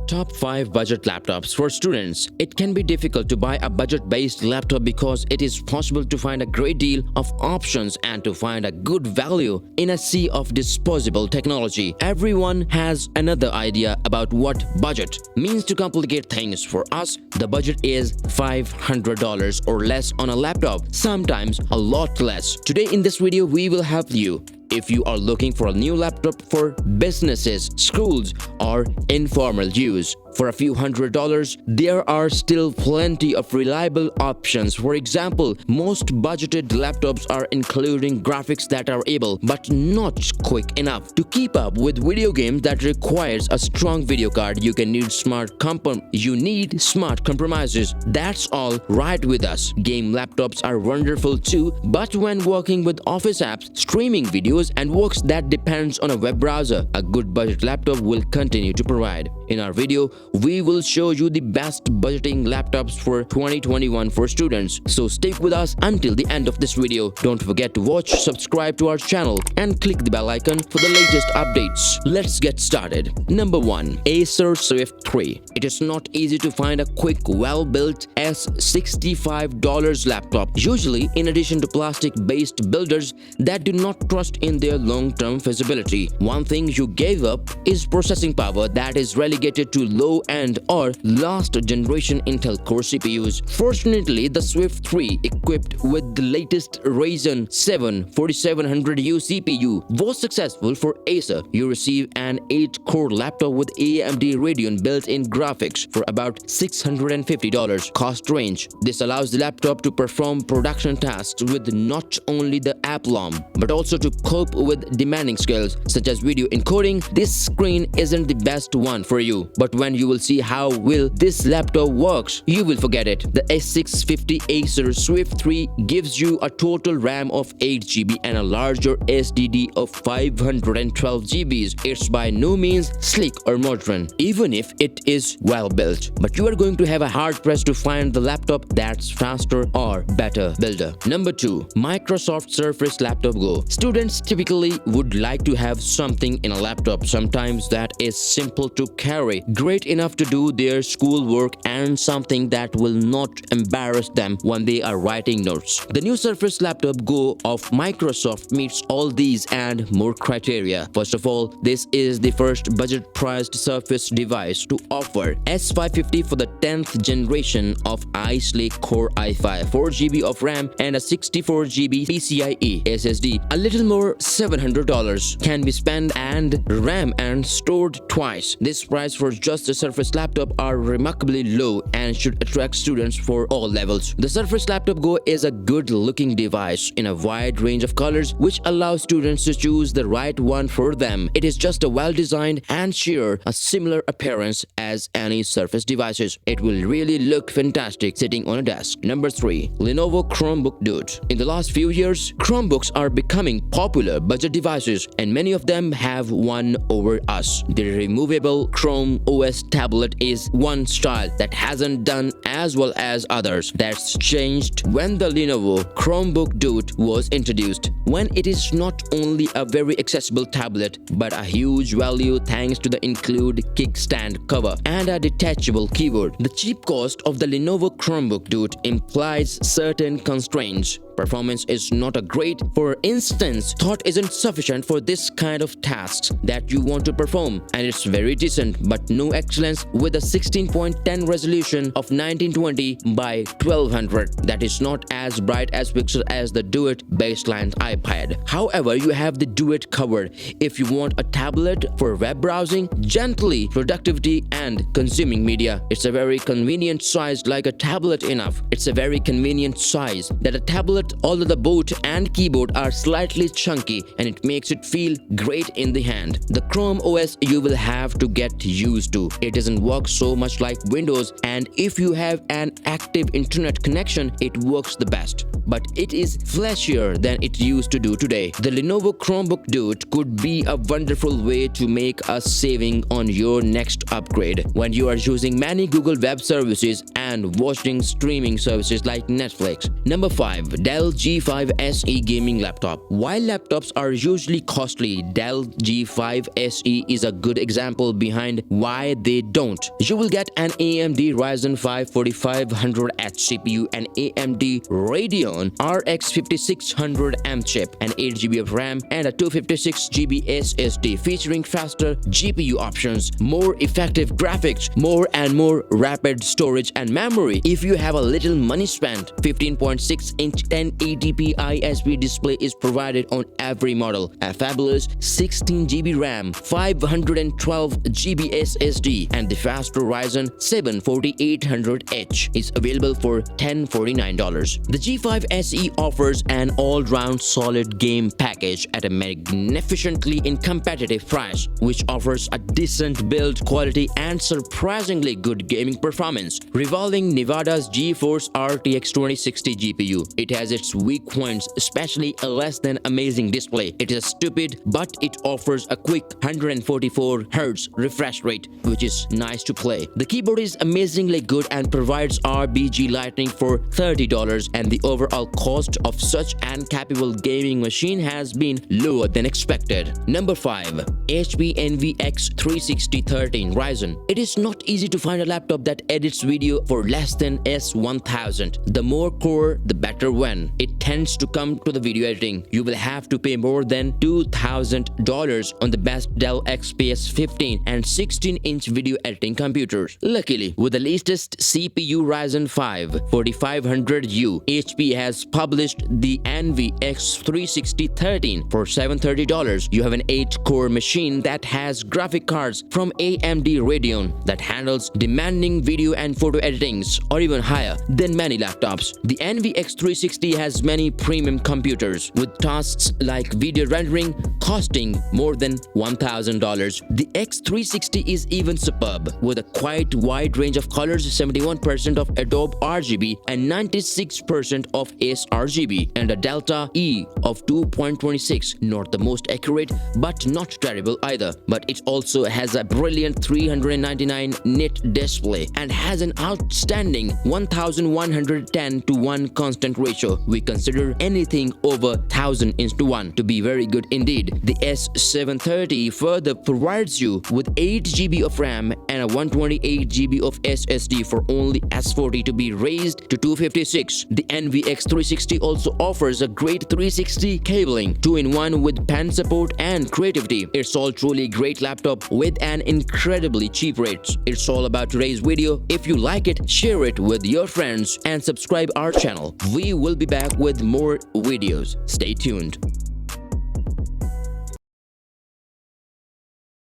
Top 5 budget laptops for students. It can be difficult to buy a budget-based laptop because it is possible to find a great deal of options and to find a good value in a sea of disposable technology. Everyone has another idea about what budget means. To complicate things for us, the budget is $500 or less on a laptop, sometimes a lot less. Today in this video, we will help you. If you are looking for a new laptop for businesses, schools, or informal use, for a few $100s, there are still plenty of reliable options. For example, most budgeted laptops are including graphics that are able but not quick enough to keep up with video games that requires a strong video card. You need smart compromises. That's all right with us. Game laptops are wonderful too, but when working with office apps, streaming videos, and works that depends on a web browser, a good budget laptop will continue to provide. In our video, we will show you the best budgeting laptops for 2021 for students. So stick with us until the end of this video. Don't forget to watch, subscribe to our channel, and click the bell icon for the latest updates. Let's get started. Number 1. Acer Swift 3. It is not easy to find a quick, well-built $65 laptop. Usually, in addition to plastic-based builders that do not trust in their long-term feasibility, one thing you gave up is processing power that is relegated to low-end or last-generation Intel Core CPUs. Fortunately, the Swift 3, equipped with the latest Ryzen 7 4700U CPU, was successful for Acer. You receive an 8-core laptop with AMD Radeon built-in graphics for about $650 cost range. This allows the laptop to perform production tasks with not only the aplomb, but also to cope with demanding skills such as video encoding. This screen isn't the best one for you, but when you will see how well this laptop works, you will forget it. The S650 Acer Swift 3 gives you a total RAM of 8GB and a larger SSD of 512GB. It's by no means sleek or modern, even if it is well built, but you are going to have a hard press to find the laptop that's faster or better builder. Number 2. Microsoft Surface Laptop Go. Students typically would like to have something in a laptop, sometimes that is simple to carry, great enough to do their schoolwork, and something that will not embarrass them when they are writing notes. The new Surface Laptop Go of Microsoft meets all these and more criteria. First of all, this is the first budget-priced Surface device to offer S550 for the 10th generation of Ice Lake Core i5, 4GB of RAM, and a 64GB PCIe SSD. A little more $700 can be spent and RAM and stored twice. This price for just a Surface laptop are remarkably low and should attract students for all levels. The Surface Laptop Go is a good-looking device in a wide range of colors, which allows students to choose the right one for them. It is just a well-designed and share a similar appearance as any Surface devices. It will really look fantastic sitting on a desk. Number 3. Lenovo Chromebook Duet. In the last few years, Chromebooks are becoming popular budget devices, and many of them have won over us. The removable Chrome OS tablet is one style that hasn't done as well as others. That's changed when the Lenovo Chromebook Duet was introduced, when it is not only a very accessible tablet but a huge value thanks to the include kickstand cover and a detachable keyboard. The cheap cost of the Lenovo Chromebook Duet implies certain constraints. Performance is not a great. For instance, thought isn't sufficient for this kind of tasks that you want to perform, and it's very decent but no excellence with a 16.10 resolution of 1920 by 1200. That is not as bright as pixel as the Duet baseline iPad. However, you have the Duet covered if you want a tablet for web browsing, gently productivity, and consuming media. It's a very convenient size, like a tablet enough. It's a very convenient size that a tablet, although the boot and keyboard are slightly chunky, and it makes it feel great in the hand. The Chrome OS you will have to get used to. It doesn't work so much like Windows, and if you have an active internet connection, it works the best. But it is flashier than it used to do today. The Lenovo Chromebook Duet could be a wonderful way to make a saving on your next upgrade. need when you are using many Google web services and watching streaming services like Netflix. Number 5. Dell G5 SE Gaming Laptop. While laptops are usually costly, Dell G5 SE is a good example behind why they don't. You will get an AMD Ryzen 5 4500H CPU, an AMD Radeon RX 5600M chip, an 8GB of RAM, and a 256GB SSD featuring faster GPU options, more effective graphics, more and more rapid storage and memory. If you have a little money spent, 15.6-inch 1080p ISP display is provided on every model. A fabulous 16GB RAM, 512GB SSD, and the faster Ryzen 7 4800H is available for $1,049. The G5 SE offers an all-round solid game package at a magnificently competitive price, which offers a decent build quality and surprisingly good gaming performance. Revolving Nevada's GeForce RTX 2060 GPU. It has its weak points, especially a less than amazing display. It is stupid, but it offers a quick 144Hz refresh rate, which is nice to play. The keyboard is amazingly good and provides RGB lighting for $30, and the overall cost of such an capable gaming machine has been lower than expected. Number 5. HP Envy X36013 Ryzen. It is not easy to find a laptop that edits video for less than S1000. The more core, the better. When it tends to come to the video editing, you will have to pay more than $2,000 on the best Dell XPS 15 and 16-inch video editing computers. Luckily, with the latest CPU Ryzen 5 4500U, HP has published the Envy X36013 for $730. You have an 8-core machine that has graphic cards from AMD Radeon that handles demanding video and photo editings, or even higher than many laptops. The Envy X360 has many premium computers with tasks like video rendering costing more than $1,000. The X360 is even superb with a quite wide range of colors, 71% of Adobe RGB and 96% of sRGB, and a Delta E of 2.26. Not the most accurate, but not terrible either. But it also has a brilliant 399 nit display and has an outstanding 1110:1 constant ratio. We consider anything over 1000:1 to be very good indeed. The S730 further provides you with 8GB of RAM and a 128GB of SSD for only S40 to be raised to 256. The Envy X360 also offers a great 360 cabling, 2-in-1 with pen support and creativity. It's all truly great laptop with an incredibly cheap rates. It's all about today's video. If you like it, share it with your friends and subscribe our channel. We will be back with more videos. Stay tuned.